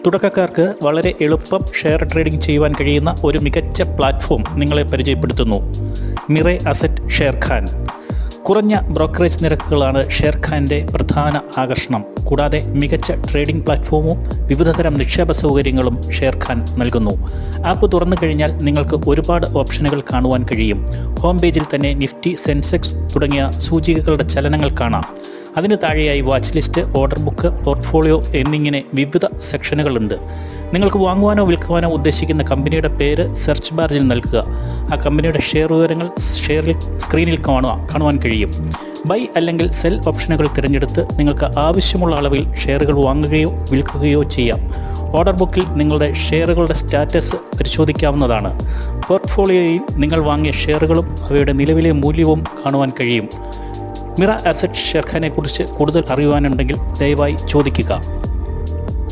തുടക്കക്കാർക്ക് വളരെ എളുപ്പം share trading ചെയ്യുവാൻ കഴിയുന്ന ഒരു മികച്ച പ്ലാറ്റ്ഫോം നിങ്ങളെ പരിചയപ്പെടുത്തുന്നു. Mirae asset Sharekhan. കുറഞ്ഞ ബ്രോക്കറേജ് നിരക്കുകളാണ് ഷെയർഖാൻ്റെ പ്രധാന ആകർഷണം. കൂടാതെ മികച്ച ട്രേഡിംഗ് പ്ലാറ്റ്ഫോമും വിവിധതരം നിക്ഷേപ സൗകര്യങ്ങളും ഷെയർഖാൻ നൽകുന്നു. ആപ്പ് തുറന്നു കഴിഞ്ഞാൽ നിങ്ങൾക്ക് ഒരുപാട് ഓപ്ഷനുകൾ കാണുവാൻ കഴിയും. ഹോം പേജിൽ തന്നെ നിഫ്റ്റി, സെൻസെക്സ് തുടങ്ങിയ സൂചികകളുടെ ചലനങ്ങൾ കാണാം. അതിനു താഴെയായി watch list, order book, portfolio എന്നിങ്ങനെ വിവിധ സെക്ഷനുകളുണ്ട്. നിങ്ങൾക്ക് വാങ്ങുവാനോ വിൽക്കുവാനോ ഉദ്ദേശിക്കുന്ന കമ്പനിയുടെ പേര് സെർച്ച് ബാറിൽ നൽകുക. ആ കമ്പനിയുടെ ഷെയർ വിവരങ്ങൾ സ്ക്രീനിൽ കാണുവാൻ കഴിയും. ബൈ അല്ലെങ്കിൽ സെൽ ഓപ്ഷനുകൾ തിരഞ്ഞെടുത്ത് നിങ്ങൾക്ക് ആവശ്യമുള്ള അളവിൽ ഷെയറുകൾ വാങ്ങുകയോ വിൽക്കുകയോ ചെയ്യാം. ഓർഡർ ബുക്കിൽ നിങ്ങളുടെ ഷെയറുകളുടെ സ്റ്റാറ്റസ് പരിശോധിക്കാവുന്നതാണ്. പോർട്ട്ഫോളിയോയിൽ നിങ്ങൾ വാങ്ങിയ ഷെയറുകളും അവയുടെ നിലവിലെ മൂല്യവും കാണുവാൻ കഴിയും. മിറേ അസറ്റ് ഷെയർഖാനെക്കുറിച്ച് കൂടുതൽ അറിയുവാനുണ്ടെങ്കിൽ ദയവായി ചോദിക്കുക.